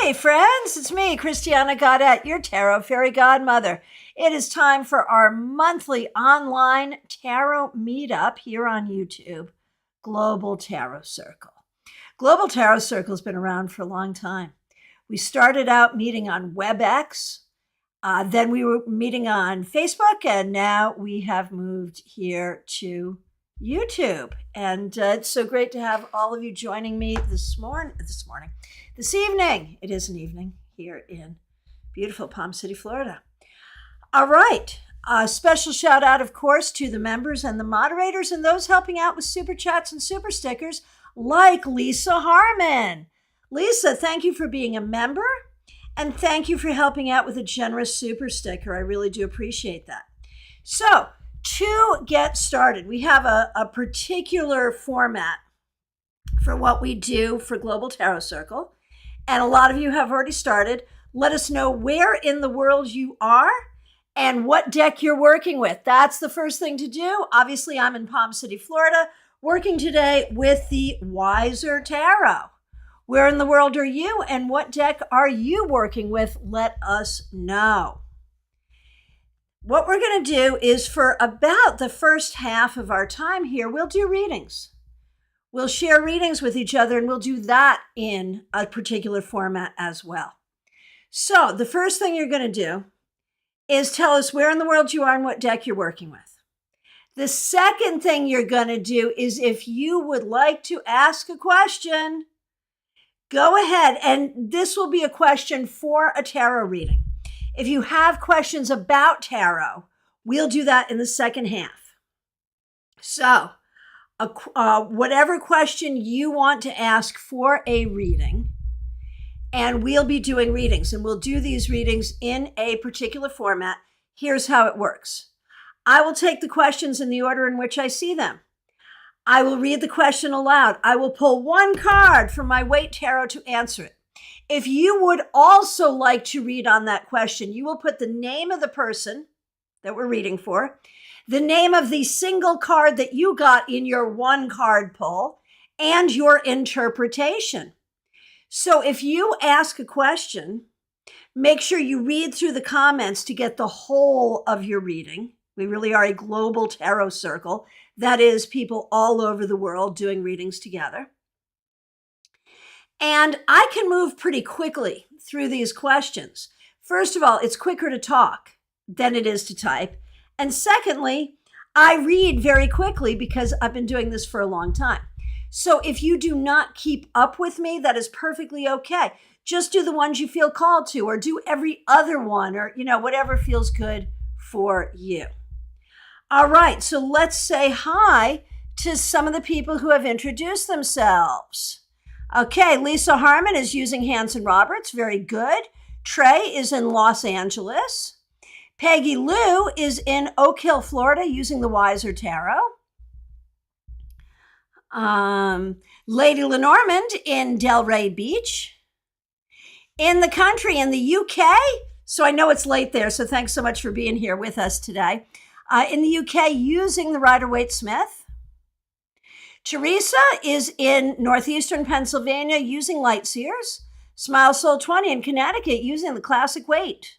Hey friends, it's me, Christiana Gaudet, your Tarot Fairy Godmother. It is time for our monthly online tarot meetup here on YouTube, Global Tarot Circle. Global Tarot Circle has been around for a long time. We started out meeting on WebEx, then we were meeting on Facebook, and now we have moved here to YouTube. And it's so great to have all of you joining me this evening. It is an evening here in beautiful Palm City, Florida. All right. A special shout out, of course, to the members and the moderators and those helping out with super chats and super stickers like Lisa Harmon. Lisa, thank you for being a member and thank you for helping out with a generous super sticker. I really do appreciate that. So, to get started, we have a particular format for what we do for Global Tarot Circle. And a lot of you have already started. Let us know where in the world you are and what deck you're working with. That's the first thing to do. Obviously, I'm in Palm City, Florida, working today with the Wiser Tarot. Where in the world are you and what deck are you working with? Let us know. What we're going to do is for about the first half of our time here, we'll do readings. We'll share readings with each other and we'll do that in a particular format as well. So the first thing you're going to do is tell us where in the world you are and what deck you're working with. The second thing you're going to do is if you would like to ask a question, go ahead. And this will be a question for a tarot reading. If you have questions about tarot, we'll do that in the second half. So, whatever question you want to ask for a reading, and we'll be doing readings, and we'll do these readings in a particular format. Here's how it works. I will take the questions in the order in which I see them. I will read the question aloud. I will pull one card from my Weight Tarot to answer it. If you would also like to read on that question, you will put the name of the person that we're reading for, the name of the single card that you got in your one card pull, and your interpretation. So if you ask a question, make sure you read through the comments to get the whole of your reading. We really are a global tarot circle. That is people all over the world doing readings together. And I can move pretty quickly through these questions. First of all, it's quicker to talk than it is to type. And secondly, I read very quickly because I've been doing this for a long time. So if you do not keep up with me, that is perfectly okay. Just do the ones you feel called to, or do every other one, or, whatever feels good for you. All right, so let's say hi to some of the people who have introduced themselves. Okay, Lisa Harmon is using Hanson Roberts. Very good. Trey is in Los Angeles. Peggy Lou is in Oak Hill, Florida, using the Wiser Tarot. Lady Lenormand in Delray Beach. In the country, in the UK. So I know it's late there, so thanks so much for being here with us today. In the UK, using the Rider-Waite-Smith. Teresa is in northeastern Pennsylvania using Light Sears. Smile Soul 20 in Connecticut using the Classic Weight.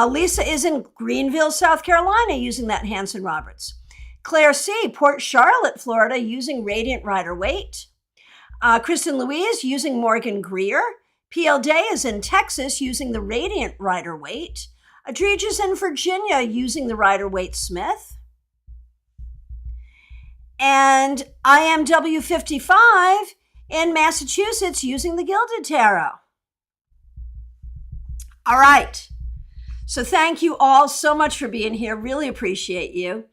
Lisa is in Greenville, South Carolina using that Hanson Roberts. Claire C., Port Charlotte, Florida using Radiant Rider-Waite. Kristen Louise using Morgan Greer. PL Day is in Texas using the Radiant Rider-Waite. Adrige is in Virginia using the Rider-Waite-Smith. And IMW55 in Massachusetts using the Gilded Tarot. All right. So thank you all so much for being here. Really appreciate you.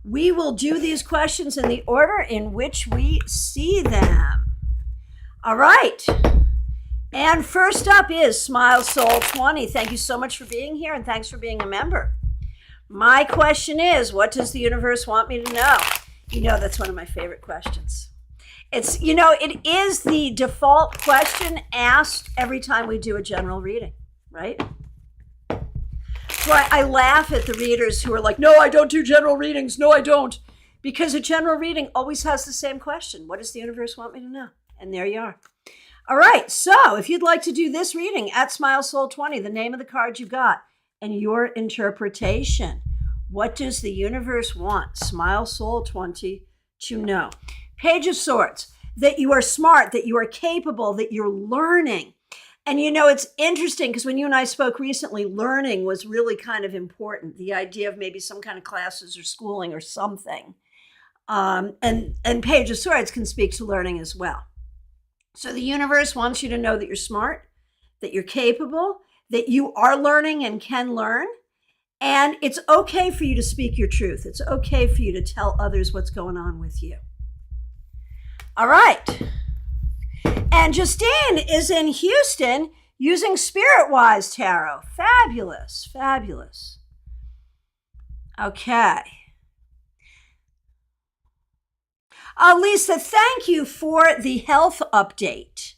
We will do these questions in the order in which we see them. All right. And first up is Smile Soul 20. Thank you so much for being here and thanks for being a member. My question is, what does the universe want me to know? That's one of my favorite questions. It is the default question asked every time we do a general reading, right? So I laugh at the readers who are like, no, I don't do general readings. No, I don't. Because a general reading always has the same question. What does the universe want me to know? And there you are. All right, so if you'd like to do this reading at Smile Soul 20, the name of the card you've got and your interpretation. What does the universe want Smile Soul 20 to know? Page of Swords, that you are smart, that you are capable, that you're learning. And it's interesting because when you and I spoke recently, learning was really kind of important. The idea of maybe some kind of classes or schooling or something. And Page of Swords can speak to learning as well. So the universe wants you to know that you're smart, that you're capable, that you are learning and can learn. And it's okay for you to speak your truth. It's okay for you to tell others what's going on with you. All right. And Justine is in Houston using Spirit Wise Tarot. Fabulous, fabulous. Okay. Lisa, thank you for the health update.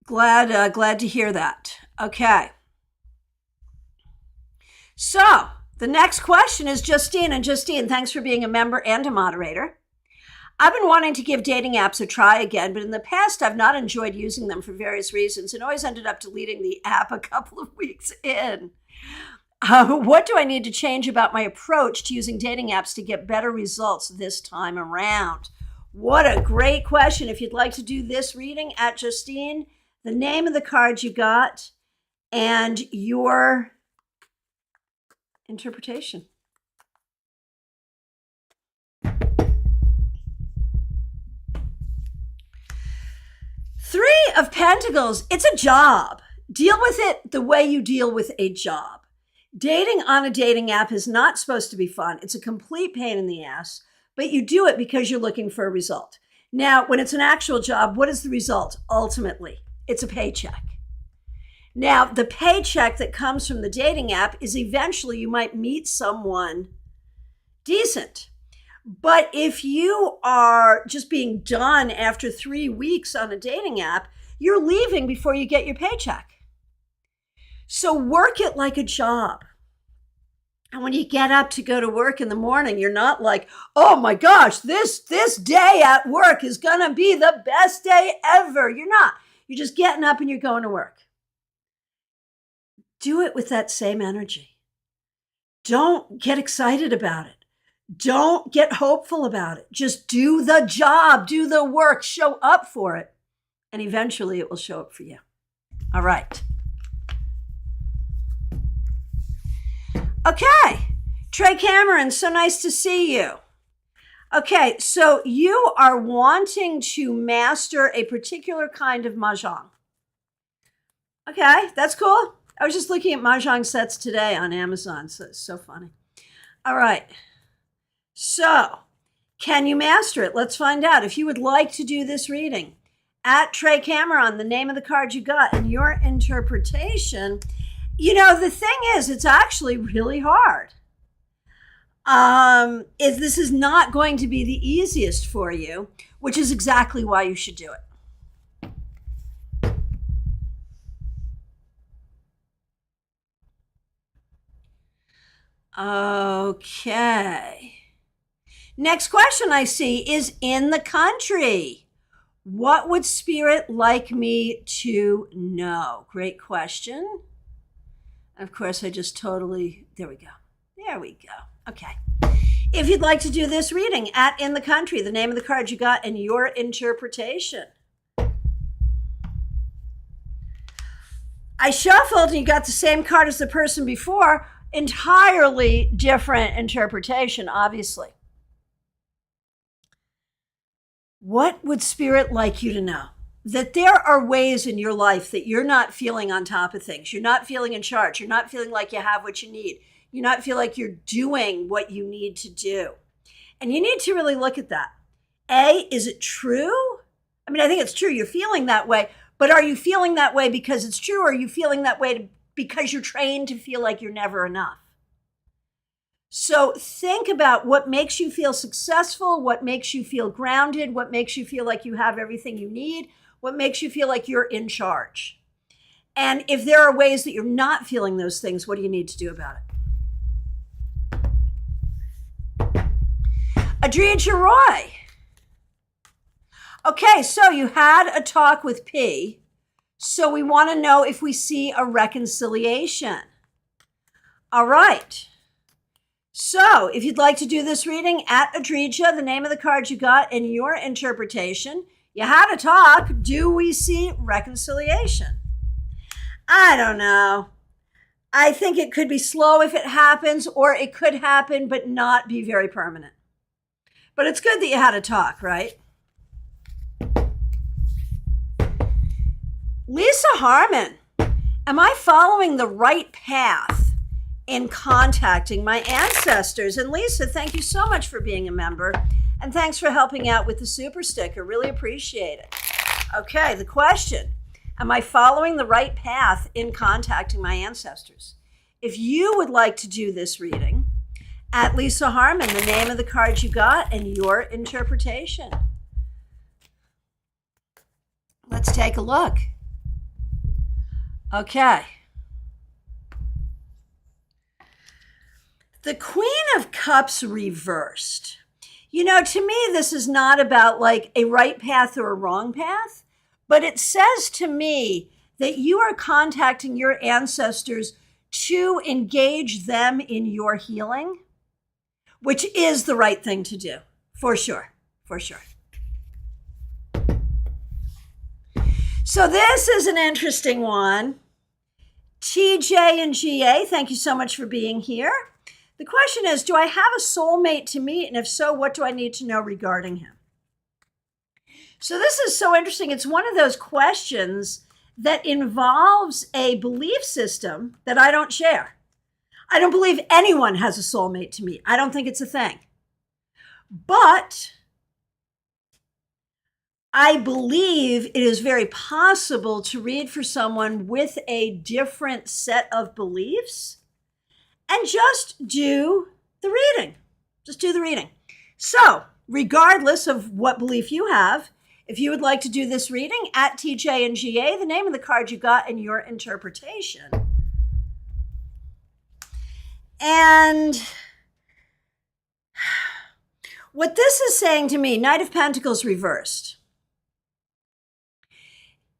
Glad to hear that. Okay. So the next question is Justine. And Justine, thanks for being a member and a moderator. I've been wanting to give dating apps a try again, but in the past, I've not enjoyed using them for various reasons and always ended up deleting the app a couple of weeks in. What do I need to change about my approach to using dating apps to get better results this time around? What a great question. If you'd like to do this reading at Justine, the name of the card you got and your interpretation. Three of Pentacles. It's a job. Deal with it the way you deal with a job. Dating on a dating app is not supposed to be fun. It's a complete pain in the ass, but you do it because you're looking for a result. Now, when it's an actual job, what is the result? Ultimately, it's a paycheck. Now, the paycheck that comes from the dating app is eventually you might meet someone decent. But if you are just being done after 3 weeks on a dating app, you're leaving before you get your paycheck. So work it like a job. And when you get up to go to work in the morning, you're not like, oh my gosh, this day at work is going to be the best day ever. You're not. You're just getting up and you're going to work. Do it with that same energy. Don't get excited about it. Don't get hopeful about it. Just do the job, do the work, show up for it. And eventually it will show up for you. All right. Okay, Trey Cameron, so nice to see you. Okay, so you are wanting to master a particular kind of mahjong. Okay, that's cool. I was just looking at mahjong sets today on Amazon, so it's so funny. All right, so can you master it? Let's find out. If you would like to do this reading, at Trey Cameron, the name of the card you got and your interpretation. The thing is, it's actually really hard. This is not going to be the easiest for you, which is exactly why you should do it. Okay. Next question I see is in the country. What would Spirit like me to know? Great question. Of course, I just totally, there we go. Okay. If you'd like to do this reading at In the Country, the name of the card you got and your interpretation. I shuffled and you got the same card as the person before. Entirely different interpretation, obviously. What would Spirit like you to know? That there are ways in your life that you're not feeling on top of things. You're not feeling in charge. You're not feeling like you have what you need. You're not feel like you're doing what you need to do. And you need to really look at that. Is it true? I mean, I think it's true. You're feeling that way. But are you feeling that way because it's true? Or are you feeling that way because you're trained to feel like you're never enough? So think about what makes you feel successful, what makes you feel grounded, what makes you feel like you have everything you need, what makes you feel like you're in charge. And if there are ways that you're not feeling those things, what do you need to do about it? Adrija Roy. Okay, so you had a talk with P. So we want to know if we see a reconciliation. All right. So if you'd like to do this reading at Adrija, the name of the card you got and your interpretation, you had a talk. Do we see reconciliation? I don't know. I think it could be slow if it happens, or it could happen but not be very permanent. But it's good that you had a talk, right? Lisa Harmon, am I following the right path in contacting my ancestors? And Lisa, thank you so much for being a member. And thanks for helping out with the super sticker. Really appreciate it. Okay, the question, am I following the right path in contacting my ancestors? If you would like to do this reading, at Lisa Harmon, the name of the card you got and your interpretation. Let's take a look. Okay. The Queen of Cups reversed. You know, to me, this is not about like a right path or a wrong path, but it says to me that you are contacting your ancestors to engage them in your healing, which is the right thing to do, for sure, for sure. So this is an interesting one. TJ and GA, thank you so much for being here. The question is, do I have a soulmate to meet? And if so, what do I need to know regarding him? So this is so interesting. It's one of those questions that involves a belief system that I don't share. I don't believe anyone has a soulmate to meet. I don't think it's a thing. But I believe it is very possible to read for someone with a different set of beliefs and just do the reading. Just do the reading. So, regardless of what belief you have, if you would like to do this reading at TJ and GA, the name of the card you got and your interpretation. And what this is saying to me, Knight of Pentacles reversed,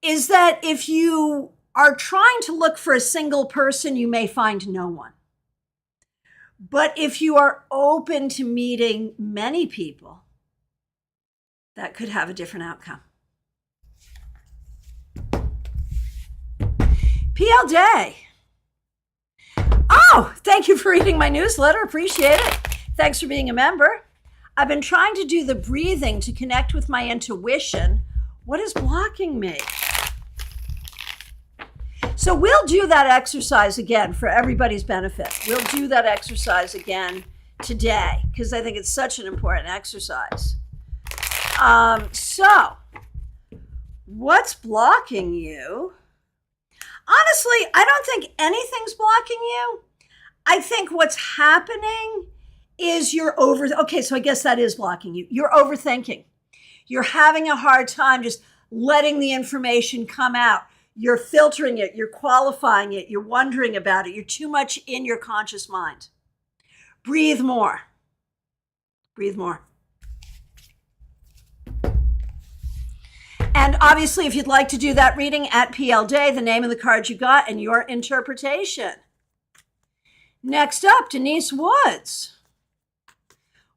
is that if you are trying to look for a single person, you may find no one. But if you are open to meeting many people, that could have a different outcome. PL Day. Oh, thank you for reading my newsletter. Appreciate it. Thanks for being a member. I've been trying to do the breathing to connect with my intuition. What is blocking me? So we'll do that exercise again for everybody's benefit. We'll do that exercise again today because I think it's such an important exercise. So what's blocking you? Honestly, I don't think anything's blocking you. I think what's happening is okay, so I guess that is blocking you. You're overthinking. You're having a hard time just letting the information come out. You're filtering it, you're qualifying it, you're wondering about it. You're too much in your conscious mind. Breathe more. Breathe more. And obviously, if you'd like to do that reading at PL Day, the name of the card you got and your interpretation. Next up, Denise Woods.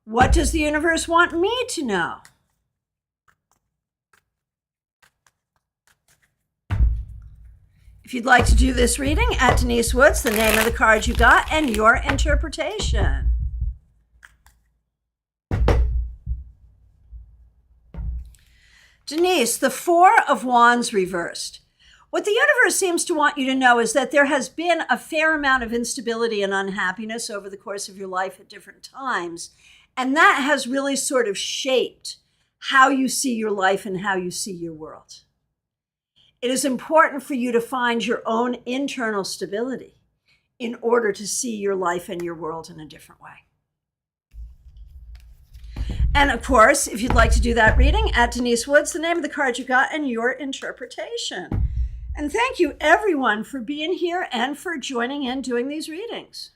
What does the universe want me to know? If you'd like to do this reading at Denise Woods, the name of the card you got and your interpretation. Denise, the Four of Wands reversed. What the universe seems to want you to know is that there has been a fair amount of instability and unhappiness over the course of your life at different times. And that has really sort of shaped how you see your life and how you see your world. It is important for you to find your own internal stability in order to see your life and your world in a different way. And of course, if you'd like to do that reading at Denise Woods, the name of the card you got and your interpretation. And thank you everyone for being here and for joining in doing these readings.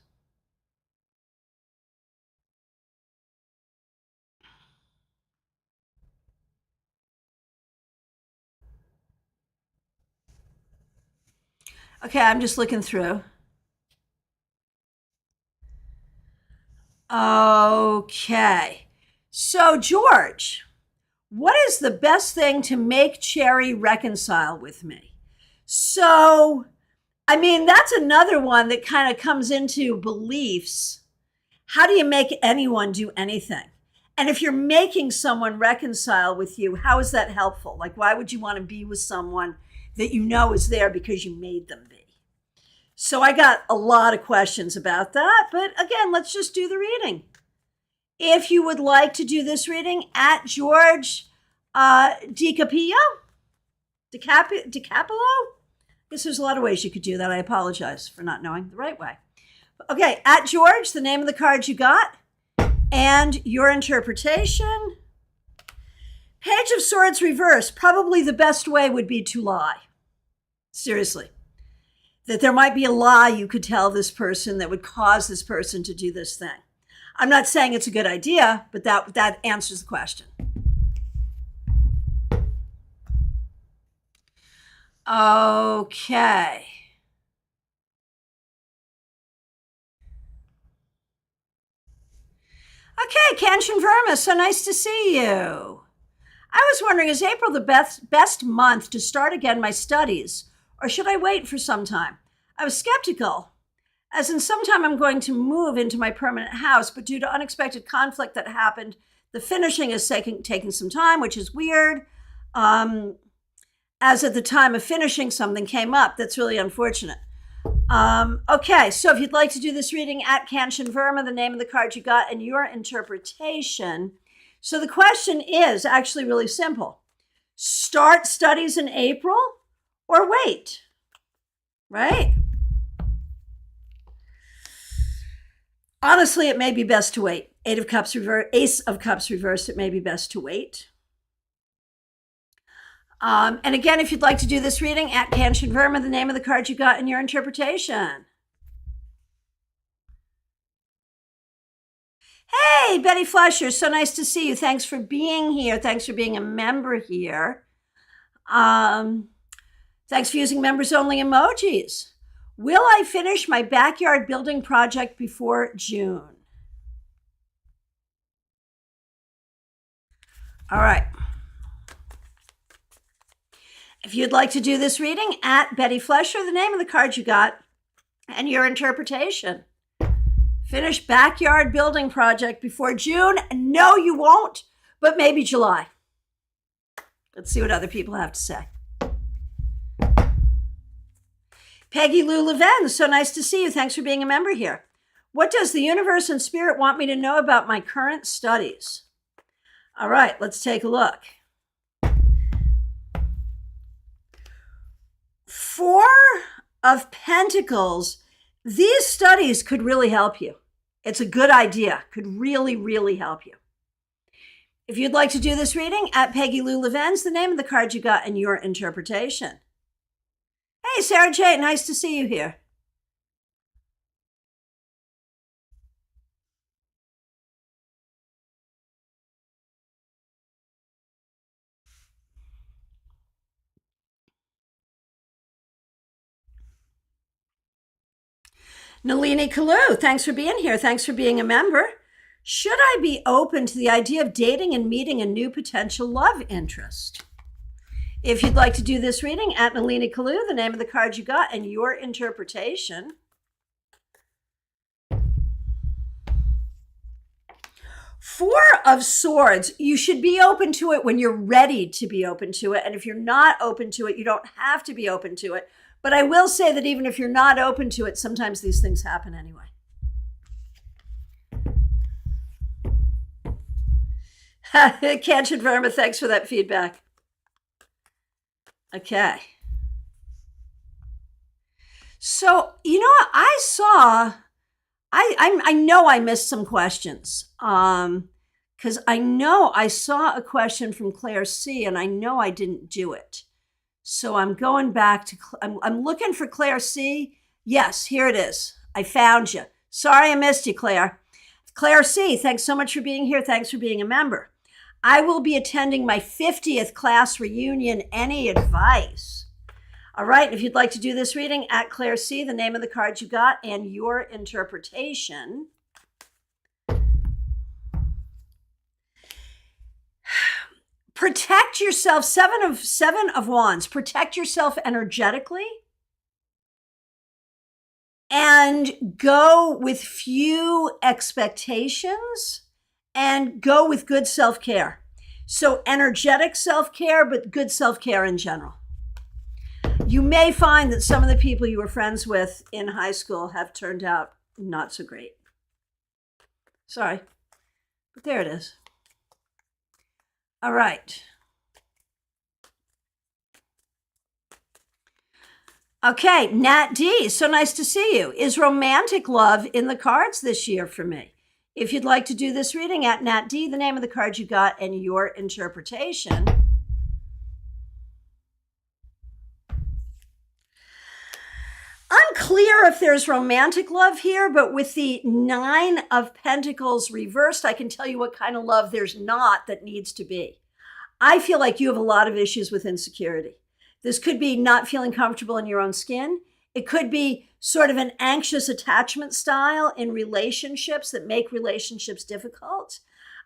Okay, I'm just looking through. Okay. So, George, what is the best thing to make Cherry reconcile with me? So, I mean, that's another one that kind of comes into beliefs. How do you make anyone do anything? And if you're making someone reconcile with you, how is that helpful? Like, why would you want to be with someone that you know is there because you made them be? So I got a lot of questions about that. But again, let's just do the reading. If you would like to do this reading at George DiCapillo, DiCapillo? I guess there's a lot of ways you could do that. I apologize for not knowing the right way. Okay, at George, the name of the card you got, and your interpretation. Page of Swords reversed. Probably the best way would be to lie. Seriously. That there might be a lie you could tell this person that would cause this person to do this thing. I'm not saying it's a good idea, but that answers the question. Okay. Okay, Cancun Verma, so nice to see you. I was wondering, is April the best month to start again my studies, or should I wait for some time? I was skeptical, as in sometime I'm going to move into my permanent house, but due to unexpected conflict that happened, the finishing is taking some time, which is weird. As at the time of finishing, something came up. That's really unfortunate. Okay, so if you'd like to do this reading at Cancun Verma, the name of the card you got, and your interpretation. So the question is actually really simple. Start studies in April or wait, right? Honestly, it may be best to wait. Ace of Cups reversed, it may be best to wait. And again, if you'd like to do this reading at Cancun Verma, the name of the card you got and your interpretation. Hey, Betty Fleischer, so nice to see you. Thanks for being here. Thanks for being a member here. Thanks for using members only emojis. Will I finish my backyard building project before June? All right. If you'd like to do this reading at Betty Fleischer, the name of the card you got and your interpretation. Finish backyard building project before June. No, you won't, but maybe July. Let's see what other people have to say. Peggy Lou Leven, so nice to see you. Thanks for being a member here. What does the universe and spirit want me to know about my current studies? All right, let's take a look. Four of Pentacles. These studies could really help you. It's a good idea. Could really, really help you. If you'd like to do this reading, at Peggy Lou Leven's the name of the card you got and your interpretation. Hey, Sarah J., nice to see you here. Nalini Kalu, thanks for being here. Thanks for being a member. Should I be open to the idea of dating and meeting a new potential love interest? If you'd like to do this reading, at Nalini Kalu, the name of the card you got and your interpretation. Four of Swords. You should be open to it when you're ready to be open to it. And if you're not open to it, you don't have to be open to it. But I will say that even if you're not open to it, sometimes these things happen anyway. Cancun Verma, thanks for that feedback. Okay. So, you know what? I know I missed some questions. Because I know I saw a question from Claire C. and I know I didn't do it. So I'm going back to, I'm looking for Claire C. Yes, here it is. I found you. Sorry I missed you, Claire. Claire C., thanks so much for being here. Thanks for being a member. I will be attending my 50th class reunion. Any advice? All right, if you'd like to do this reading, at Claire C, the name of the card you got and your interpretation. Protect yourself, seven of wands. Protect yourself energetically and go with few expectations and go with good self-care. So energetic self-care, but good self-care in general. You may find that some of the people you were friends with in high school have turned out not so great. Sorry, but there it is. All right. Okay, Nat D, so nice to see you. Is romantic love in the cards this year for me? If you'd like to do this reading, at Nat D, the name of the card you got and your interpretation. Unclear if there's romantic love here, but with the 9 of Pentacles reversed, I can tell you what kind of love there's not that needs to be. I feel like you have a lot of issues with insecurity. This could be not feeling comfortable in your own skin. It could be sort of an anxious attachment style in relationships that make relationships difficult.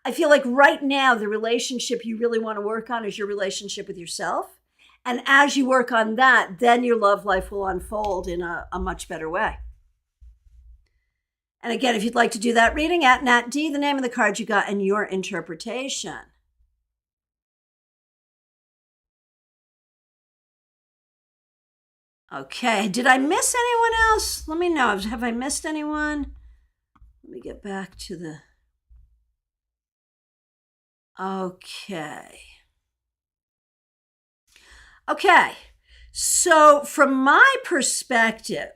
I feel like right now, the relationship you really want to work on is your relationship with yourself. And as you work on that, then your love life will unfold in a much better way. And again, if you'd like to do that reading, at Nat D, the name of the card you got and your interpretation. Okay, did I miss anyone else? Let me know. Have I missed anyone? Let me get back to the... Okay, so from my perspective,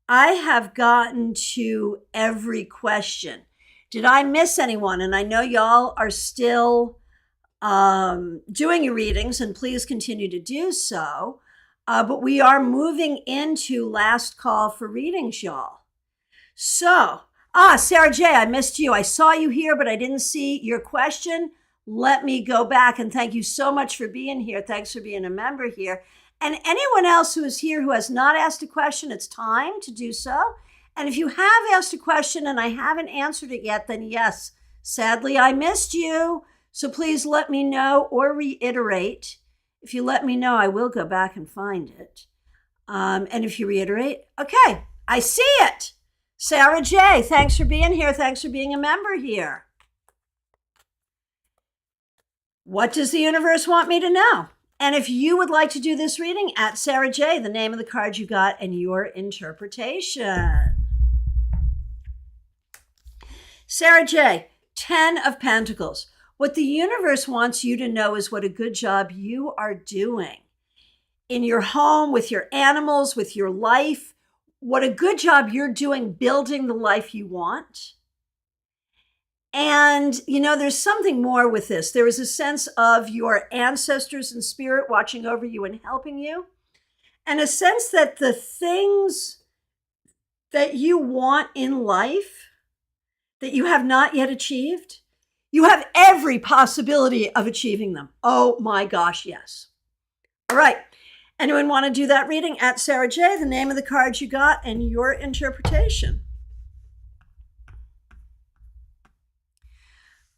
I have gotten to every question. Did I miss anyone? And I know y'all are still doing your readings, and please continue to do so. But we are moving into last call for readings, y'all. So, Sarah J, I missed you. I saw you here, but I didn't see your question. Let me go back, and thank you so much for being here. Thanks for being a member here. And anyone else who is here who has not asked a question, it's time to do so. And if you have asked a question and I haven't answered it yet, then yes, sadly, I missed you. So please let me know or reiterate. If you let me know, I will go back and find it. And if you reiterate, okay, I see it. Sarah J, thanks for being here. Thanks for being a member here. What does the universe want me to know? And if you would like to do this reading, at Sarah J, the name of the card you got and your interpretation. Sarah J, 10 of Pentacles. What the universe wants you to know is what a good job you are doing in your home, with your animals, with your life. What a good job you're doing building the life you want. And, you know, there's something more with this. There is a sense of your ancestors in spirit watching over you and helping you, and a sense that the things that you want in life that you have not yet achieved, you have every possibility of achieving them. Oh my gosh, yes. All right. Anyone want to do that reading? At Sarah J, the name of the card you got and your interpretation.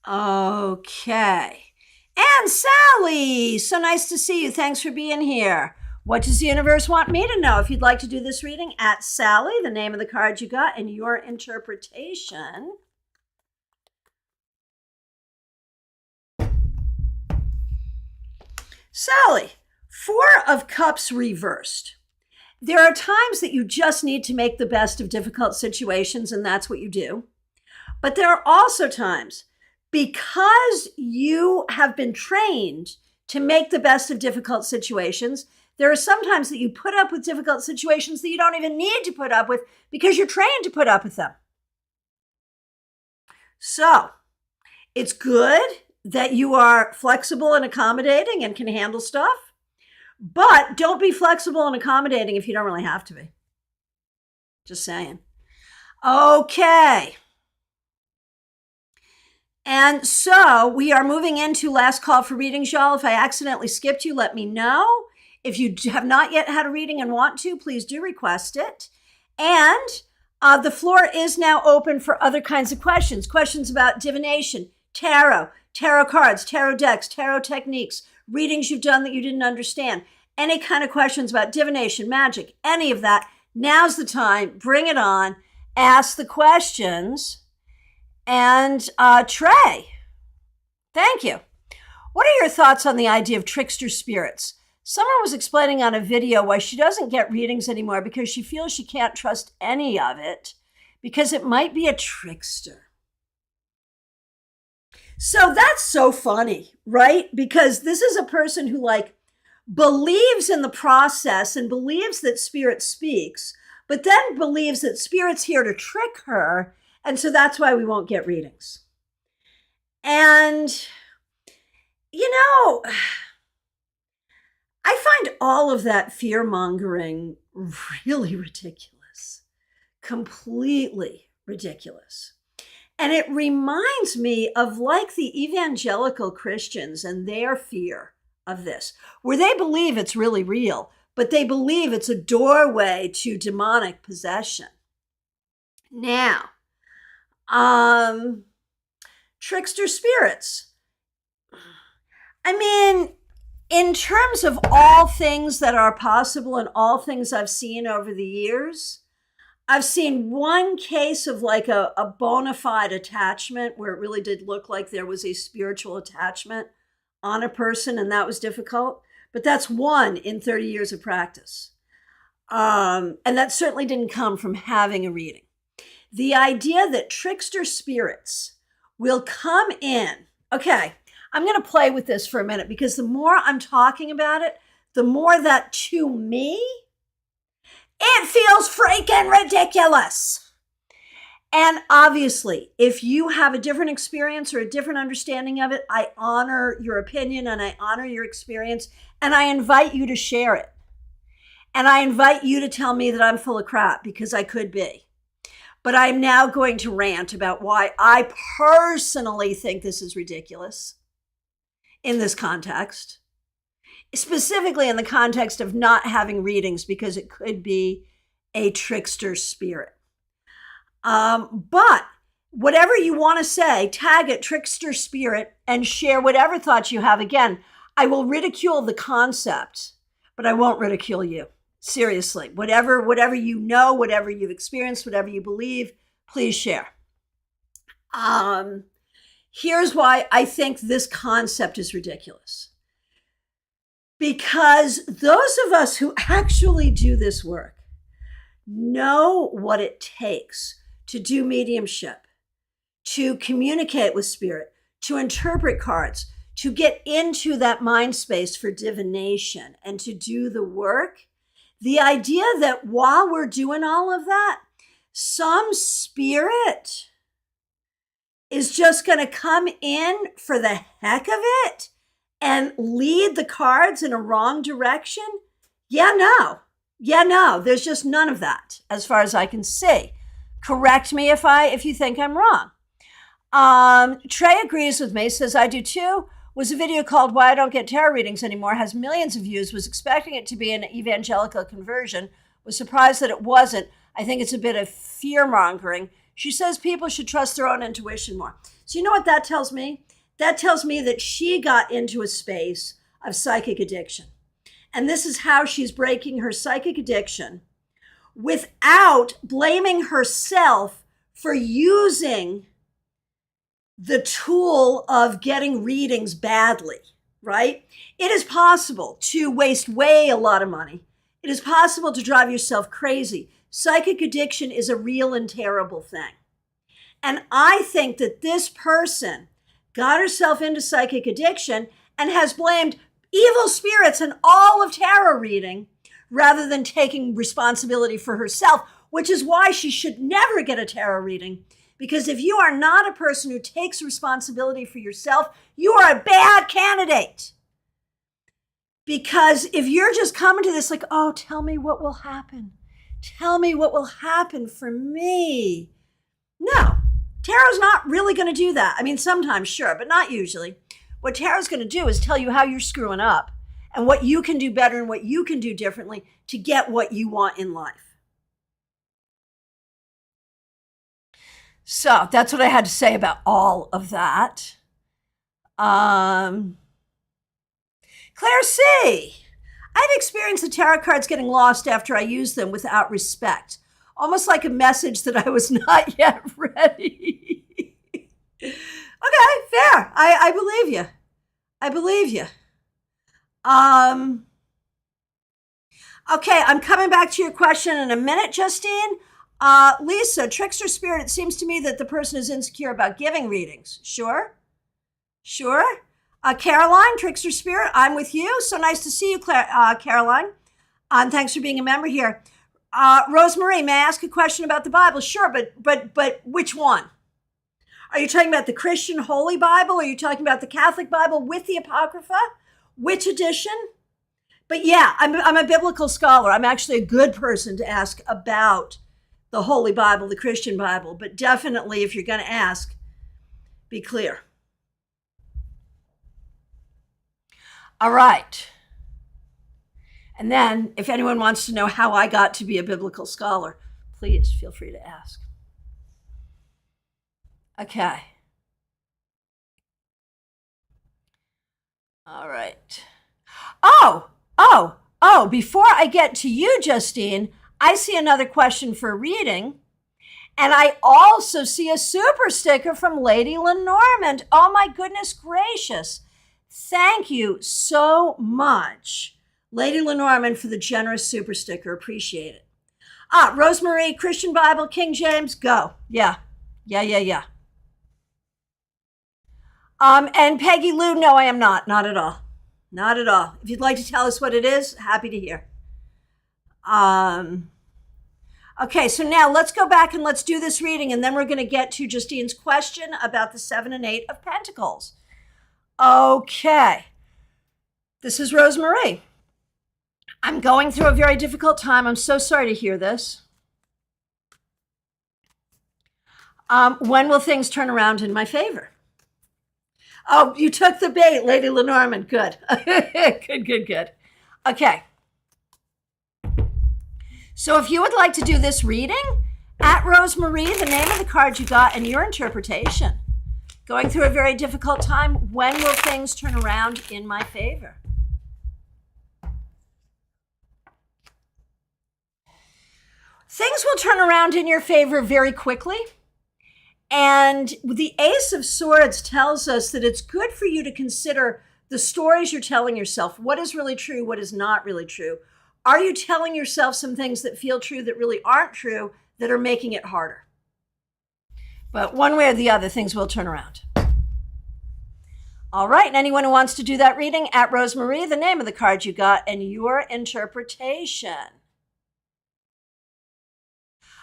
Okay. And Sally, so nice to see you. Thanks for being here. What does the universe want me to know? If you'd like to do this reading, at Sally, the name of the card you got and your interpretation. Sally, 4 of Cups reversed. There are times that you just need to make the best of difficult situations, and that's what you do. But there are also times, because you have been trained to make the best of difficult situations, there are some times that you put up with difficult situations that you don't even need to put up with because you're trained to put up with them. So it's good that you are flexible and accommodating and can handle stuff, but don't be flexible and accommodating if you don't really have to be. Just saying. Okay. And so we are moving into last call for readings, y'all. If I accidentally skipped you, let me know. If you have not yet had a reading and want to, please do request it. And the floor is now open for other kinds of questions. Questions about divination, tarot cards, tarot decks, tarot techniques, readings you've done that you didn't understand, any kind of questions about divination, magic, any of that. Now's the time. Bring it on. Ask the questions. And Trey, thank you. What are your thoughts on the idea of trickster spirits? Someone was explaining on a video why she doesn't get readings anymore because she feels she can't trust any of it because it might be a trickster. So that's so funny, right? Because this is a person who believes in the process and believes that spirit speaks, but then believes that spirit's here to trick her. And so that's why we won't get readings. And, I find all of that fear-mongering really ridiculous, completely ridiculous. And it reminds me of the evangelical Christians and their fear of this, where they believe it's really real, but they believe it's a doorway to demonic possession. Now, trickster spirits. I mean, in terms of all things that are possible and all things I've seen over the years, I've seen one case of a bona fide attachment where it really did look like there was a spiritual attachment on a person, and that was difficult. But that's one in 30 years of practice. And that certainly didn't come from having a reading. The idea that trickster spirits will come in. Okay, I'm going to play with this for a minute because the more I'm talking about it, the more that to me, it feels freaking ridiculous. And obviously, if you have a different experience or a different understanding of it, I honor your opinion and I honor your experience, and I invite you to share it. And I invite you to tell me that I'm full of crap, because I could be. But I'm now going to rant about why I personally think this is ridiculous in this context, specifically in the context of not having readings because it could be a trickster spirit. But whatever you want to say, tag it trickster spirit and share whatever thoughts you have. Again, I will ridicule the concept, but I won't ridicule you. Seriously, whatever you know, whatever you've experienced, whatever you believe, please share. Here's why I think this concept is ridiculous. Because those of us who actually do this work know what it takes to do mediumship, to communicate with spirit, to interpret cards, to get into that mind space for divination and to do the work. The idea that while we're doing all of that, some spirit is just going to come in for the heck of it and lead the cards in a wrong direction? Yeah, no, there's just none of that as far as I can see. Correct me if you think I'm wrong. Trey agrees with me, says I do too. Was a video called Why I Don't Get Tarot Readings Anymore, has millions of views, was expecting it to be an evangelical conversion, was surprised that it wasn't. I think it's a bit of fear-mongering. She says people should trust their own intuition more. So you know what that tells me? That tells me that she got into a space of psychic addiction. And this is how she's breaking her psychic addiction without blaming herself for using the tool of getting readings badly, right? It is possible to waste way a lot of money. It is possible to drive yourself crazy. Psychic addiction is a real and terrible thing. And I think that this person got herself into psychic addiction and has blamed evil spirits and all of tarot reading rather than taking responsibility for herself, which is why she should never get a tarot reading. Because if you are not a person who takes responsibility for yourself, you are a bad candidate. Because if you're just coming to this like, oh, tell me what will happen. Tell me what will happen for me. No, tarot's not really going to do that. I mean, sometimes, sure, but not usually. What tarot's going to do is tell you how you're screwing up and what you can do better and what you can do differently to get what you want in life. So that's what I had to say about all of that. Claire C. I've experienced the tarot cards getting lost after I use them without respect. Almost like a message that I was not yet ready. Okay, fair. I believe you. I believe you. Okay, I'm coming back to your question in a minute, Justine. Lisa, trickster spirit, it seems to me that the person is insecure about giving readings. Sure? Caroline, trickster spirit, I'm with you. So nice to see you, Caroline. Thanks for being a member here. Rosemarie, may I ask a question about the Bible? Sure, but which one? Are you talking about the Christian Holy Bible? Are you talking about the Catholic Bible with the Apocrypha? Which edition? But yeah, I'm a biblical scholar. I'm actually a good person to ask about the Holy Bible, the Christian Bible. But definitely, if you're going to ask, be clear. All right. And then, if anyone wants to know how I got to be a biblical scholar, please feel free to ask. Okay. All right. Before I get to you, Justine, I see another question for reading. And I also see a super sticker from Lady Lenormand. Oh my goodness gracious. Thank you so much, Lady Lenormand, for the generous super sticker. Appreciate it. Rosemarie, Christian Bible, King James, go. Yeah. And Peggy Lou, no, I am not. Not at all. Not at all. If you'd like to tell us what it is, happy to hear. Okay, so now let's go back and let's do this reading, and then we're going to get to Justine's question about the 7 and 8 of Pentacles. Okay. This is Rosemarie. I'm going through a very difficult time. I'm so sorry to hear this. When will things turn around in my favor? Oh, you took the bait, Lady Lenormand. Good. Good. Okay. So if you would like to do this reading, at Rosemarie, the name of the card you got, and your interpretation. Going through a very difficult time. When will things turn around in my favor? Things will turn around in your favor very quickly. And the Ace of Swords tells us that it's good for you to consider the stories you're telling yourself. What is really true? What is not really true? Are you telling yourself some things that feel true that really aren't true that are making it harder? But one way or the other, things will turn around. All right, and anyone who wants to do that reading, at Rosemarie, the name of the card you got, and your interpretation.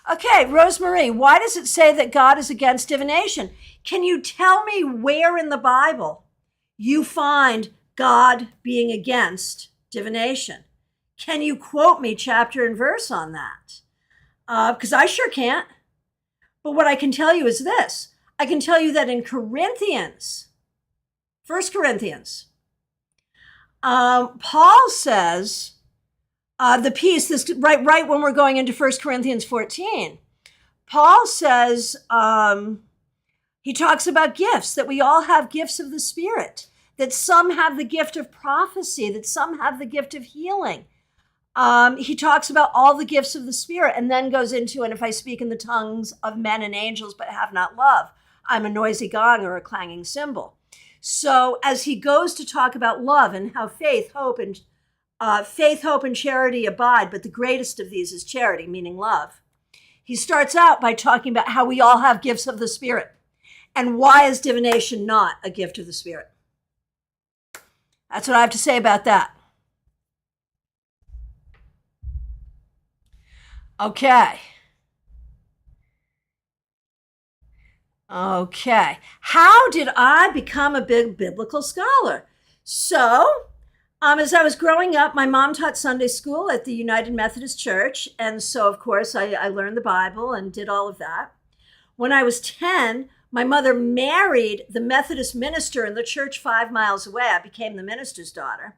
Okay, Rosemarie, why does it say that God is against divination? Can you tell me where in the Bible you find God being against divination? Can you quote me chapter and verse on that? Because I sure can't. But what I can tell you is this. I can tell you that in Corinthians, 1 Corinthians, Paul says, the piece, this right when we're going into 1 Corinthians 14, Paul says, he talks about gifts, that we all have gifts of the Spirit, that some have the gift of prophecy, that some have the gift of healing. He talks about all the gifts of the Spirit and then goes into, and if I speak in the tongues of men and angels but have not love, I'm a noisy gong or a clanging cymbal. So as he goes to talk about love and how faith, hope, and charity abide, but the greatest of these is charity, meaning love. He starts out by talking about how we all have gifts of the Spirit. And why is divination not a gift of the Spirit? That's what I have to say about that. Okay. How did I become a big biblical scholar? So, as I was growing up, my mom taught Sunday school at the United Methodist Church. And so, of course, I learned the Bible and did all of that. When I was 10, my mother married the Methodist minister in the church 5 miles away. I became the minister's daughter.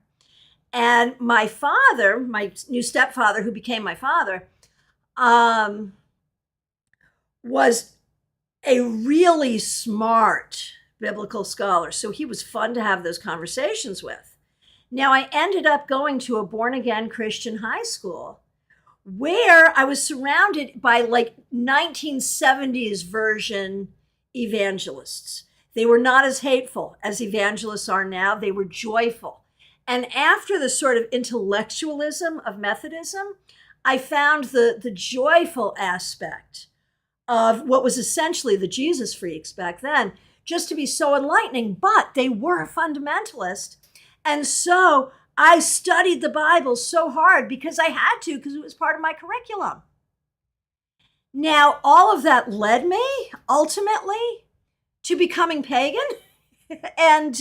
And my father, my new stepfather, who became my father, was a really smart biblical scholar. So he was fun to have those conversations with. Now, I ended up going to a born-again Christian high school where I was surrounded by like 1970s version evangelists. They were not as hateful as evangelists are now. They were joyful. And after the sort of intellectualism of Methodism, I found the joyful aspect of what was essentially the Jesus freaks back then just to be so enlightening. But they were fundamentalist. And so I studied the Bible so hard because I had to, because it was part of my curriculum. Now, all of that led me ultimately to becoming pagan and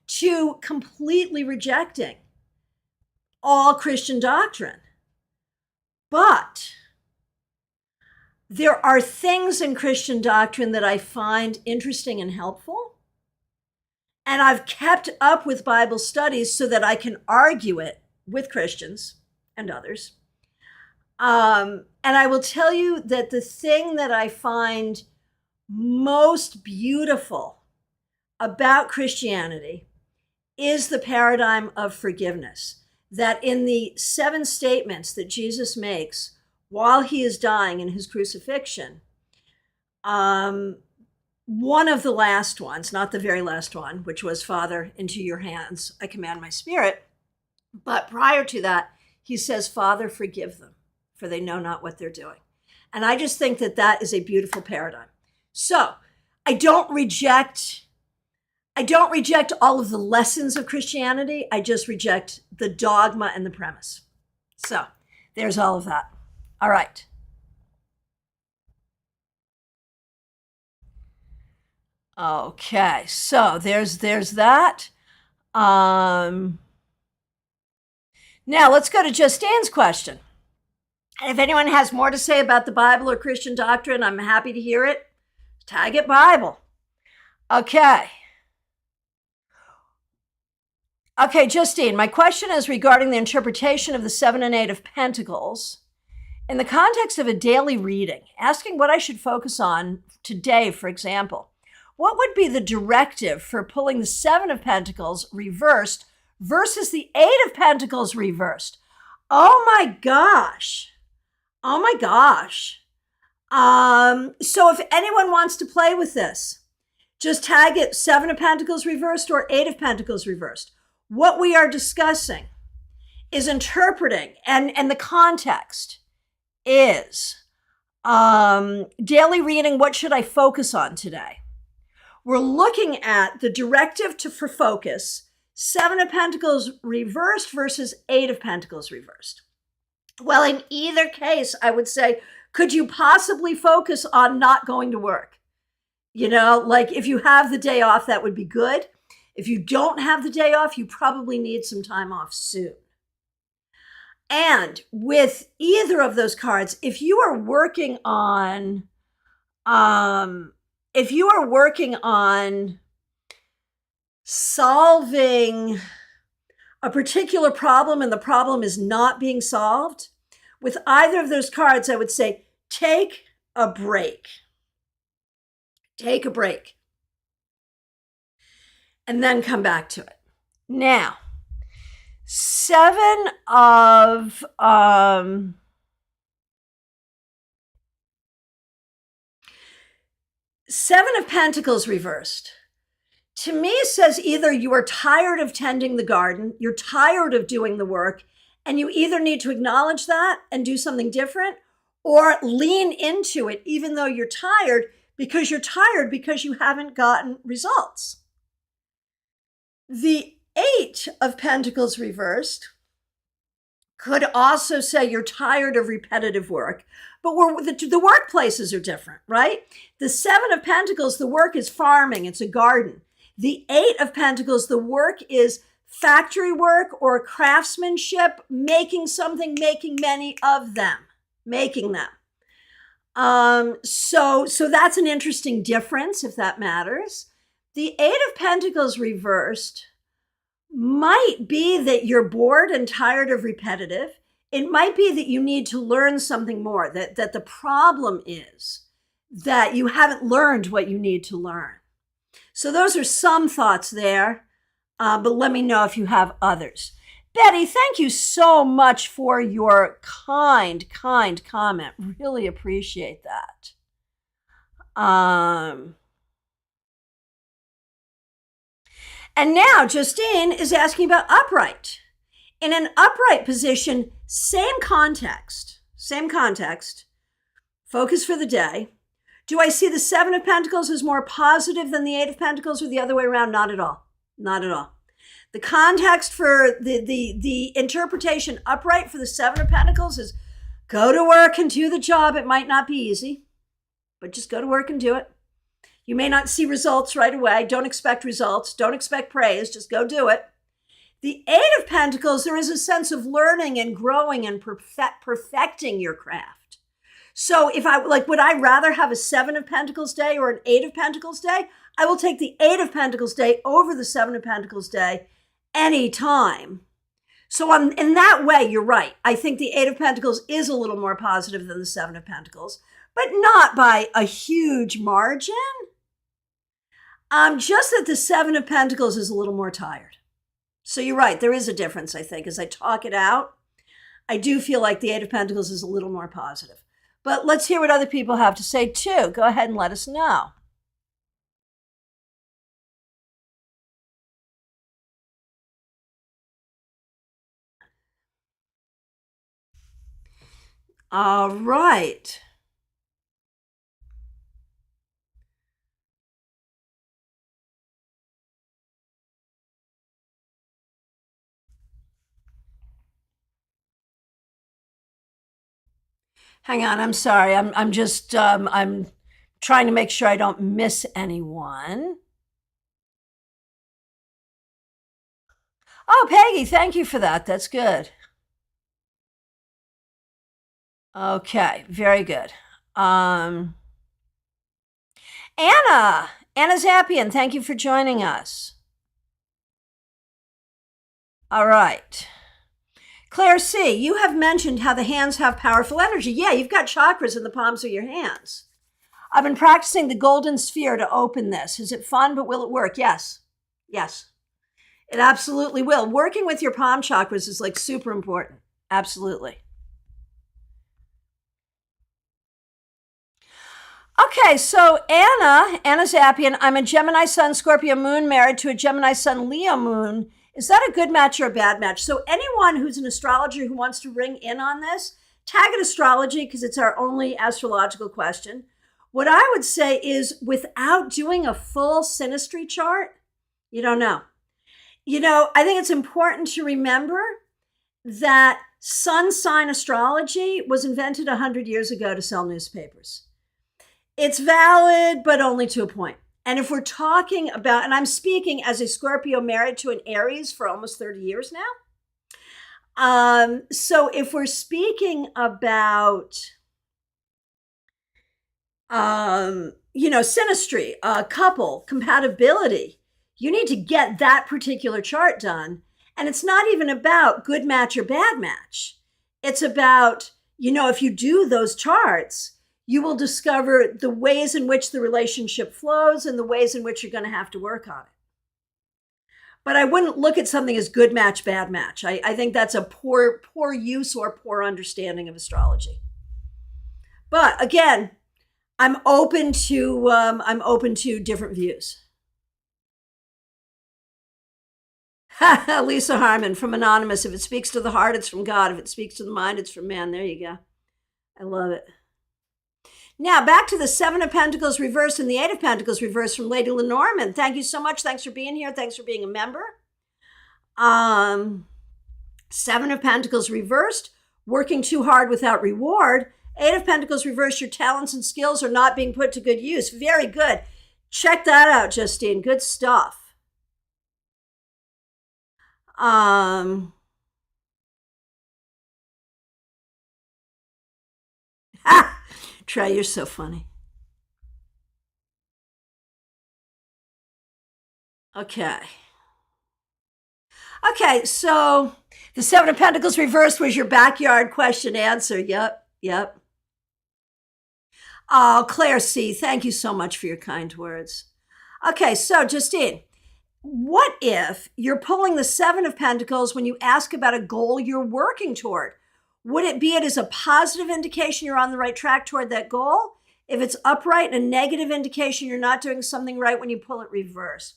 to completely rejecting all Christian doctrine. But there are things in Christian doctrine that I find interesting and helpful. And I've kept up with Bible studies so that I can argue it with Christians and others. And I will tell you that the thing that I find most beautiful about Christianity is the paradigm of forgiveness. That in the 7 statements that Jesus makes while he is dying in his crucifixion, one of the last ones, not the very last one, which was, Father, into your hands I command my spirit. But prior to that, he says, Father, forgive them, for they know not what they're doing. And I just think that that is a beautiful paradigm. So I don't reject all of the lessons of Christianity. I just reject the dogma and the premise. So there's all of that. All right. Okay, so there's that. Now let's go to Justine's question. And if anyone has more to say about the Bible or Christian doctrine, I'm happy to hear it. Tag it Bible. Okay, Justine, my question is regarding the interpretation of the 7 and 8 of Pentacles in the context of a daily reading, asking what I should focus on today, for example. What would be the directive for pulling the 7 of Pentacles reversed versus the 8 of Pentacles reversed? Oh my gosh. So if anyone wants to play with this, just tag it 7 of Pentacles reversed or 8 of Pentacles reversed. What we are discussing is interpreting, and the context is daily reading. What should I focus on today? We're looking at the directive for focus, 7 of Pentacles reversed versus 8 of Pentacles reversed. Well, in either case, I would say, could you possibly focus on not going to work? You know, like if you have the day off, that would be good. If you don't have the day off, you probably need some time off soon. And with either of those cards, if you are working on solving a particular problem and the problem is not being solved, with either of those cards, I would say, take a break. Take a break. And then come back to it. Now, 7 of Pentacles reversed, to me, says either you are tired of tending the garden, you're tired of doing the work, and you either need to acknowledge that and do something different, or lean into it even though you're tired because you haven't gotten results. The 8 of Pentacles reversed could also say you're tired of repetitive work, but the workplaces are different, right? The 7 of Pentacles, the work is farming, it's a garden. The 8 of Pentacles, the work is factory work or craftsmanship, making something, making many of them, making them. So that's an interesting difference, if that matters. The 8 of Pentacles reversed might be that you're bored and tired of repetitive. It might be that you need to learn something more, that the problem is that you haven't learned what you need to learn. So those are some thoughts there, but let me know if you have others. Betty, thank you so much for your kind comment. Really appreciate that. And now Justine is asking about upright. In an upright position, same context, focus for the day. Do I see the Seven of Pentacles as more positive than the Eight of Pentacles, or the other way around? Not at all. Not at all. The context for the interpretation upright for the Seven of Pentacles is go to work and do the job. It might not be easy, but just go to work and do it. You may not see results right away. Don't expect results. Don't expect praise. Just go do it. The Eight of Pentacles, there is a sense of learning and growing and perfecting your craft. So if would I rather have a Seven of Pentacles day or an Eight of Pentacles day? I will take the Eight of Pentacles day over the Seven of Pentacles day anytime. So in that way, you're right. I think the Eight of Pentacles is a little more positive than the Seven of Pentacles, but not by a huge margin. Just that the Seven of Pentacles is a little more tired. So you're right. There is a difference, I think. As I talk it out, I do feel like the Eight of Pentacles is a little more positive. But let's hear what other people have to say, too. Go ahead and let us know. All right. Hang on, I'm sorry. I'm just I'm trying to make sure I don't miss anyone. Oh, Peggy, thank you for that. That's good. Okay, very good. Anna Zappian, thank you for joining us. All right. Claire C., you have mentioned how the hands have powerful energy. Yeah, you've got chakras in the palms of your hands. I've been practicing the golden sphere to open this. Is it fun, but will it work? Yes. Yes. It absolutely will. Working with your palm chakras is like super important. Absolutely. Okay, so Anna Zappian, I'm a Gemini Sun, Scorpio Moon, married to a Gemini Sun, Leo Moon. Is that a good match or a bad match? So anyone who's an astrologer who wants to ring in on this, tag it astrology because it's our only astrological question. What I would say is without doing a full synastry chart, you don't know. I think it's important to remember that sun sign astrology was invented 100 years ago to sell newspapers. It's valid, but only to a point. And if we're talking about, and I'm speaking as a Scorpio married to an Aries for almost 30 years now. So if we're speaking about, synastry, couple, compatibility, you need to get that particular chart done. And it's not even about good match or bad match. It's about, if you do those charts, you will discover the ways in which the relationship flows and the ways in which you're going to have to work on it. But I wouldn't look at something as good match, bad match. I think that's a poor use or poor understanding of astrology. But again, I'm open to different views. Lisa Harmon from Anonymous. If it speaks to the heart, it's from God. If it speaks to the mind, it's from man. There you go. I love it. Now, back to the Seven of Pentacles reversed and the Eight of Pentacles reversed from Lady Lenormand. Thank you so much. Thanks for being here. Thanks for being a member. Seven of Pentacles reversed, working too hard without reward. Eight of Pentacles reversed, your talents and skills are not being put to good use. Very good. Check that out, Justine. Good stuff. Trey, you're so funny. Okay. Okay, so the Seven of Pentacles reversed was your backyard question answer. Yep. Oh, Claire C., thank you so much for your kind words. Okay, so Justine, what if you're pulling the Seven of Pentacles when you ask about a goal you're working toward? Would it be it as a positive indication you're on the right track toward that goal? If it's upright, a negative indication you're not doing something right when you pull it reverse.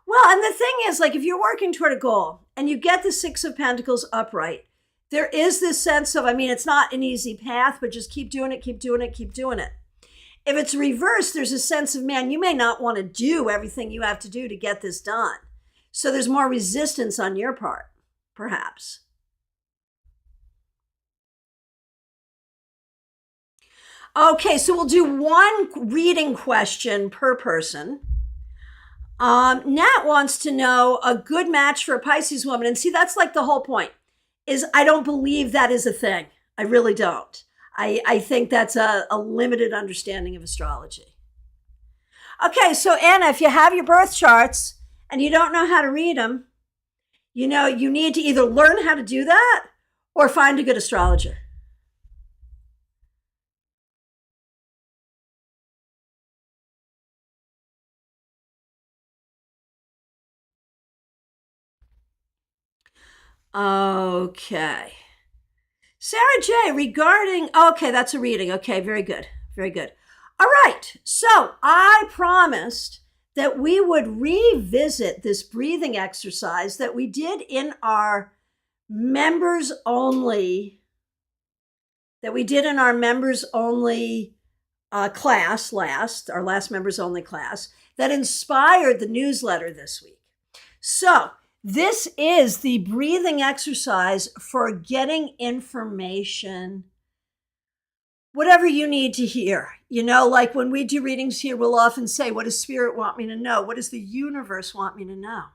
Well, and the thing is, like, if you're working toward a goal and you get the Six of Pentacles upright, there is this sense of, I mean, it's not an easy path, but just keep doing it, keep doing it, keep doing it. If it's reversed, there's a sense of, man, you may not want to do everything you have to do to get this done. So there's more resistance on your part, perhaps. Okay, so we'll do one reading question per person. Nat wants to know a good match for a Pisces woman. And see, that's like the whole point, is I don't believe that is a thing. I really don't. I think that's a limited understanding of astrology. Okay, so Anna, if you have your birth charts and you don't know how to read them, you need to either learn how to do that or find a good astrologer. Okay. Sarah J., regarding, okay, that's a reading. Okay, very good. Very good. All right. So I promised that we would revisit this breathing exercise that we did in our members only, class our last members only class that inspired the newsletter this week. So this is the breathing exercise for getting information, whatever you need to hear. Like when we do readings here, we'll often say, what does Spirit want me to know? What does the universe want me to know?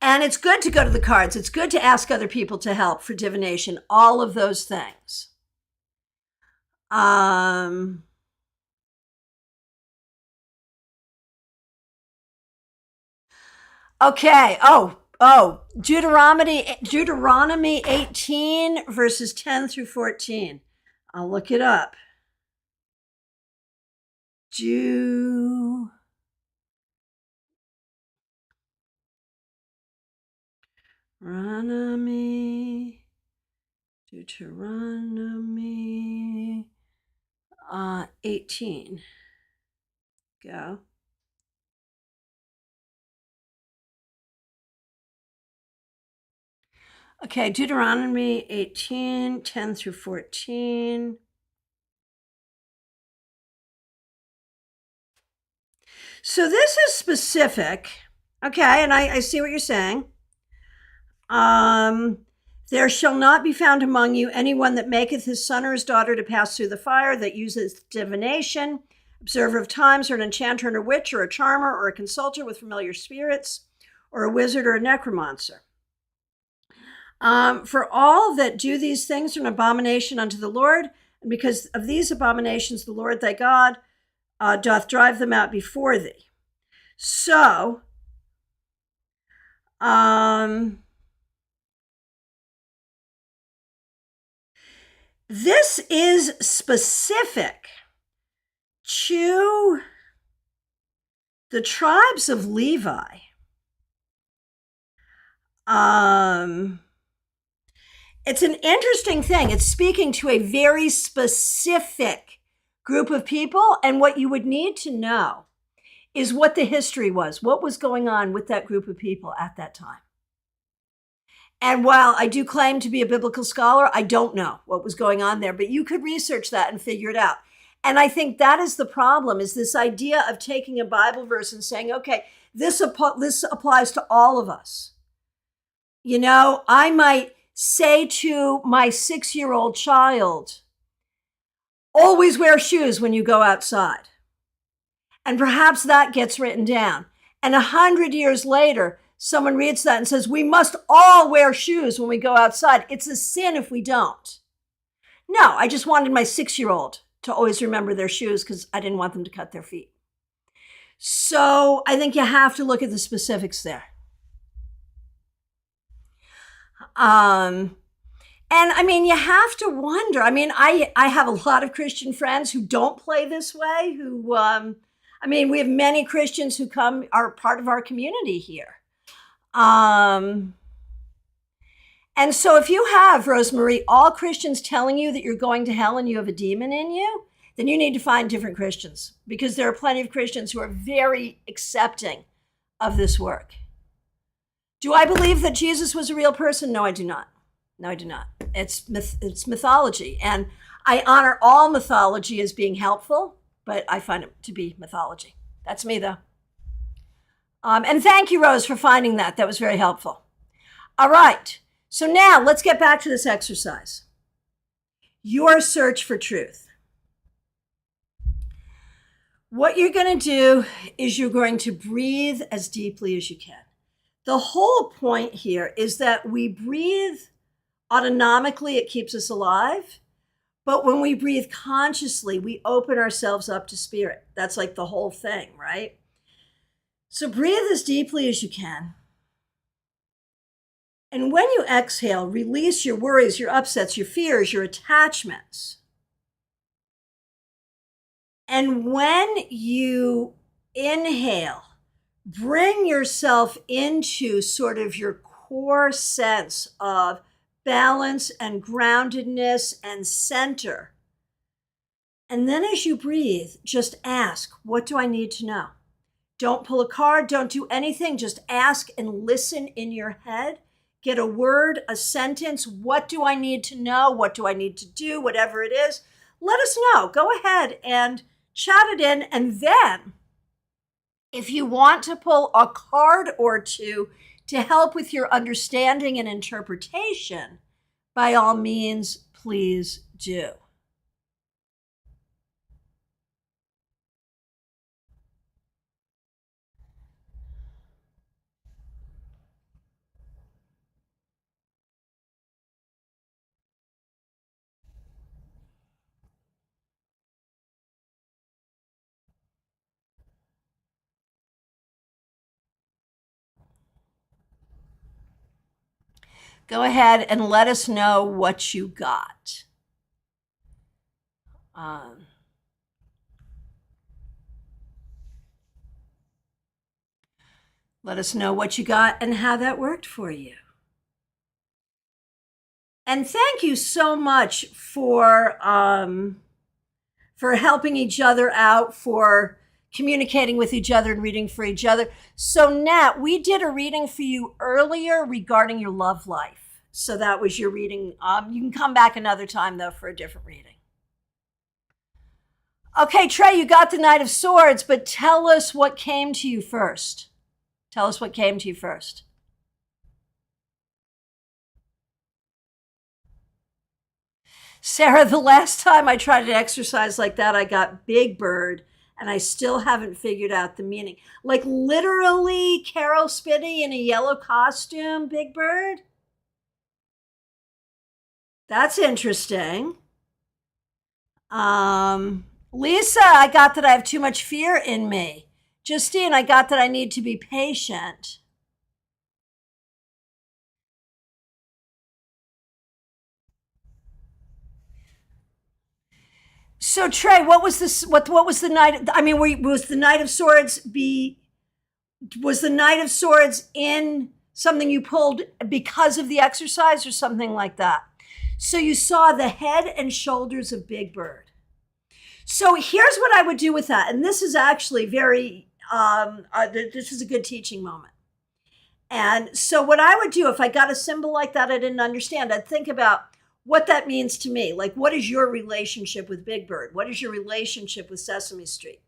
And it's good to go to the cards. It's good to ask other people to help for divination, all of those things. Okay. Deuteronomy 18 verses 10 through 14. I'll look it up. Deuteronomy 18. Go. Okay, Deuteronomy 18, 10 through 14. So this is specific. Okay, and I see what you're saying. There shall not be found among you anyone that maketh his son or his daughter to pass through the fire, that uses divination, observer of times, or an enchanter and a witch, or a charmer, or a consulter with familiar spirits, or a wizard or a necromancer. For all that do these things are an abomination unto the Lord, and because of these abominations the Lord thy God doth drive them out before thee. So, this is specific to the tribes of Levi. It's an interesting thing. It's speaking to a very specific group of people, and what you would need to know is what the history was, what was going on with that group of people at that time. And while I do claim to be a biblical scholar, I don't know what was going on there, but you could research that and figure it out. And I think that is the problem, is this idea of taking a Bible verse and saying, okay, this applies to all of us. I might say to my 6-year-old child, always wear shoes when you go outside. And perhaps that gets written down. And 100 years later, someone reads that and says, we must all wear shoes when we go outside. It's a sin if we don't. No, I just wanted my 6-year-old to always remember their shoes because I didn't want them to cut their feet. So I think you have to look at the specifics there. And I mean, you have to wonder. I mean, I have a lot of Christian friends who don't play this way, who, I mean, we have many Christians who are part of our community here. And so if you have, Rosemarie, all Christians telling you that you're going to hell and you have a demon in you, then you need to find different Christians, because there are plenty of Christians who are very accepting of this work. Do I believe that Jesus was a real person? No, I do not. No, I do not. It's mythology. And I honor all mythology as being helpful, but I find it to be mythology. That's me, though. And thank you, Rose, for finding that. That was very helpful. All right. So now let's get back to this exercise. Your search for truth. What you're going to do is you're going to breathe as deeply as you can. The whole point here is that we breathe autonomically, it keeps us alive. But when we breathe consciously, we open ourselves up to spirit. That's like the whole thing, right? So breathe as deeply as you can. And when you exhale, release your worries, your upsets, your fears, your attachments. And when you inhale, bring yourself into sort of your core sense of balance and groundedness and center. And then as you breathe, just ask, what do I need to know? Don't pull a card, don't do anything. Just ask and listen in your head. Get a word, a sentence. What do I need to know? What do I need to do? Whatever it is, let us know. Go ahead and chat it in. And then if you want to pull a card or two to help with your understanding and interpretation, by all means, please do. Go ahead and let us know what you got. Let us know what you got and how that worked for you. And thank you so much for helping each other out, for communicating with each other and reading for each other. So Nat, we did a reading for you earlier regarding your love life. So that was your reading. You can come back another time, though, for a different reading. Okay, Trey, you got the Knight of Swords, but tell us what came to you first. Tell us what came to you first. Sarah, the last time I tried an exercise like that, I got Big Bird, and I still haven't figured out the meaning. Like literally Carol Spinney in a yellow costume, Big Bird? That's interesting. Lisa, I got that I have too much fear in me. Justine, I got that I need to be patient. So Trey, what was this? What was the Knight? I mean, was the Knight of Swords was the Knight of Swords in something you pulled because of the exercise or something like that? So you saw the head and shoulders of Big Bird. So here's what I would do with that. And this is actually very, this is a good teaching moment. And so what I would do if I got a symbol like that I didn't understand, I'd think about what that means to me. Like, what is your relationship with Big Bird? What is your relationship with Sesame Street?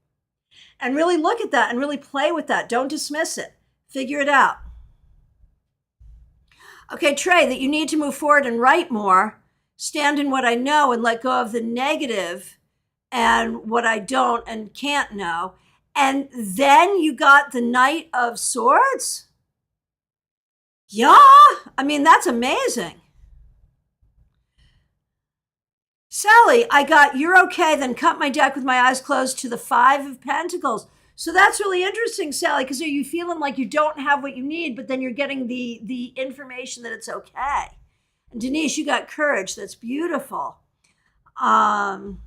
And really look at that and really play with that. Don't dismiss it. Figure it out. Okay, Trey, that you need to move forward and write more, stand in what I know and let go of the negative and what I don't and can't know. And then you got the Knight of Swords? Yeah, I mean, that's amazing. Sally, I got you're okay, then cut my deck with my eyes closed to the 5 of Pentacles. So that's really interesting, Sally, because are you feeling like you don't have what you need, but then you're getting the information that it's okay? And Denise, you got courage. That's beautiful. Um,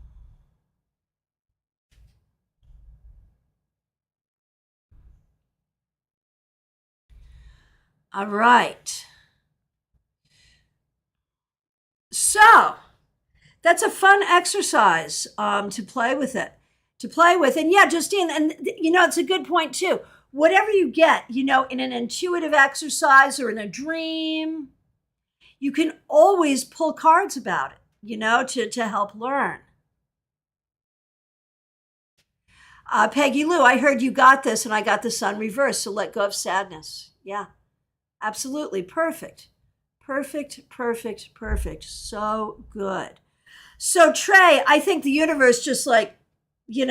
all right. So that's a fun exercise to play with it, And yeah, Justine, and it's a good point too. Whatever you get, in an intuitive exercise or in a dream, you can always pull cards about it, to help learn. Peggy Lou, I heard you got this and I got the sun reversed, so let go of sadness. Yeah, absolutely. Perfect. Perfect, perfect, perfect. So good. So, Trey, I think the universe just you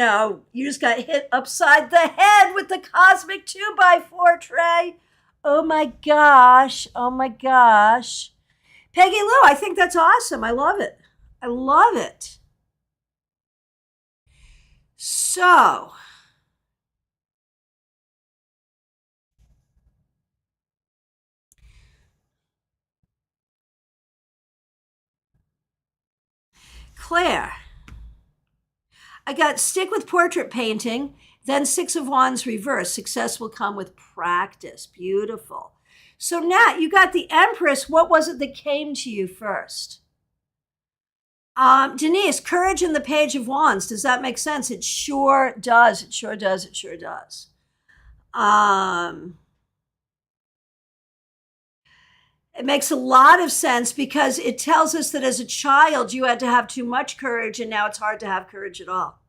just got hit upside the head with the cosmic 2x4, Trey. Oh my gosh. Oh my gosh. Peggy Lou, I think that's awesome. I love it. I love it. So, Claire, I got stick with portrait painting, then Six of Wands reverse. Success will come with practice. Beautiful. So, Nat, you got the Empress. What was it that came to you first? Denise, courage in the Page of Wands. Does that make sense? It sure does. It sure does. It sure does. It makes a lot of sense because it tells us that as a child, you had to have too much courage, and now it's hard to have courage at all.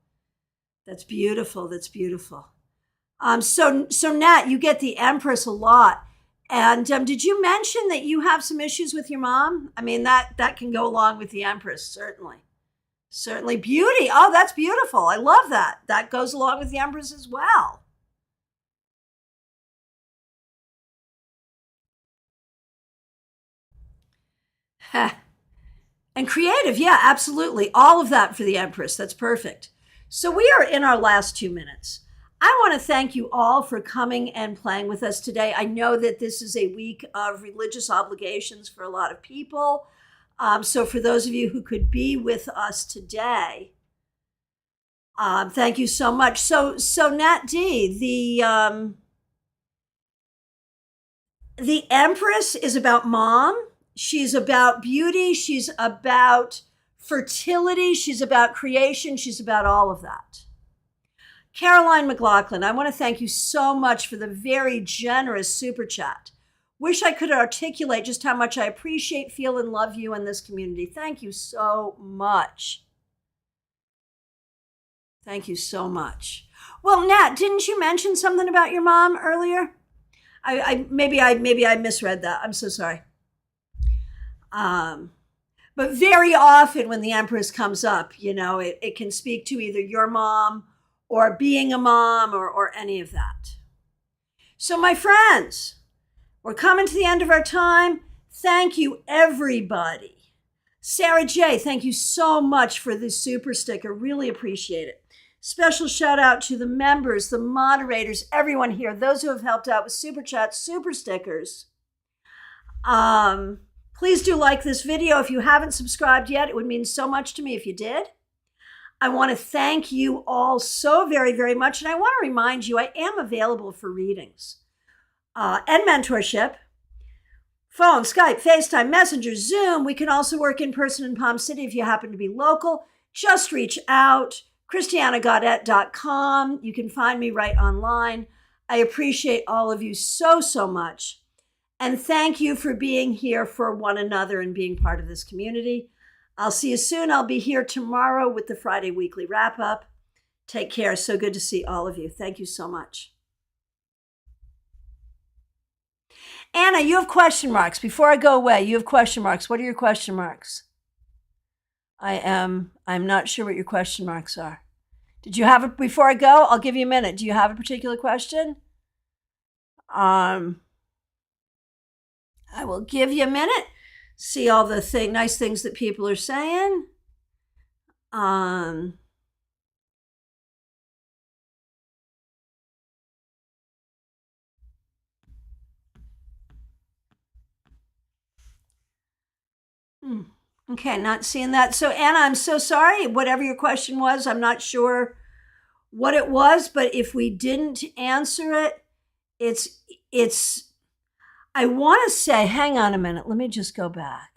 That's beautiful. That's beautiful. So Nat, you get the Empress a lot. And did you mention that you have some issues with your mom? I mean, that can go along with the Empress, certainly. Certainly. Beauty. Oh, that's beautiful. I love that. That goes along with the Empress as well. And creative. Yeah, absolutely. All of that for the Empress. That's perfect. So we are in our last 2 minutes. I want to thank you all for coming and playing with us today. I know that this is a week of religious obligations for a lot of people. So for those of you who could be with us today, thank you so much. So Nat D, the Empress is about mom. She's about beauty. She's about fertility. She's about creation. She's about all of that. Caroline McLaughlin, I want to thank you so much for the very generous super chat. Wish I could articulate just how much I appreciate, feel, and love you in this community. Thank you so much. Thank you so much. Well, Nat, didn't you mention something about your mom earlier? Maybe I misread that. I'm so sorry. But very often when the Empress comes up, it can speak to either your mom or being a mom or any of that. So, my friends, we're coming to the end of our time. Thank you, everybody. Sarah J., thank you so much for this super sticker. Really appreciate it. Special shout out to the members, the moderators, everyone here, those who have helped out with super chats, super stickers. Please do like this video. If you haven't subscribed yet, it would mean so much to me if you did. I want to thank you all so very, very much. And I want to remind you, I am available for readings and mentorship. Phone, Skype, FaceTime, Messenger, Zoom. We can also work in person in Palm City if you happen to be local. Just reach out. ChristianaGaudet.com. You can find me right online. I appreciate all of you so, so much. And thank you for being here for one another and being part of this community. I'll see you soon. I'll be here tomorrow with the Friday weekly wrap up. Take care. So good to see all of you. Thank you so much. Anna, you have question marks. Before I go away, you have question marks. What are your question marks? I'm not sure what your question marks are. Did you have it before I go? I'll give you a minute. Do you have a particular question? I will give you a minute. See all the nice things that people are saying. Okay, not seeing that. So Anna, I'm so sorry. Whatever your question was, I'm not sure what it was, but if we didn't answer it, it's I want to say, hang on a minute. Let me just go back.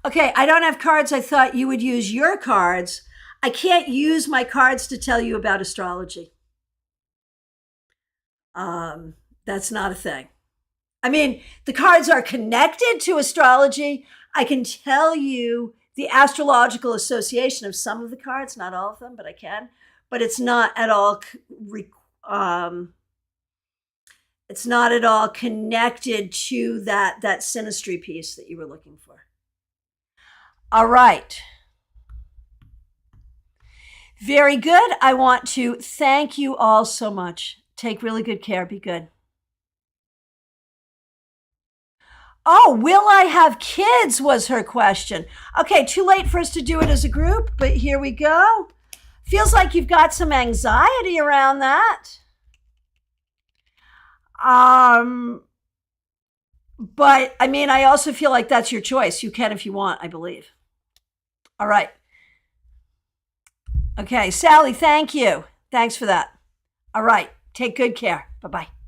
Okay, I don't have cards. I thought you would use your cards. I can't use my cards to tell you about astrology. That's not a thing. I mean, the cards are connected to astrology. I can tell you the astrological association of some of the cards, not all of them, but I can. But it's not at all it's not at all connected to that synastry piece that you were looking for. All right. Very good. I want to thank you all so much. Take really good care. Be good. Oh, will I have kids was her question. Okay, too late for us to do it as a group, but here we go. Feels like you've got some anxiety around that. But I mean, I also feel like that's your choice. You can if you want, I believe. All right. Okay, Sally, thank you. Thanks for that. All right, take good care. Bye-bye.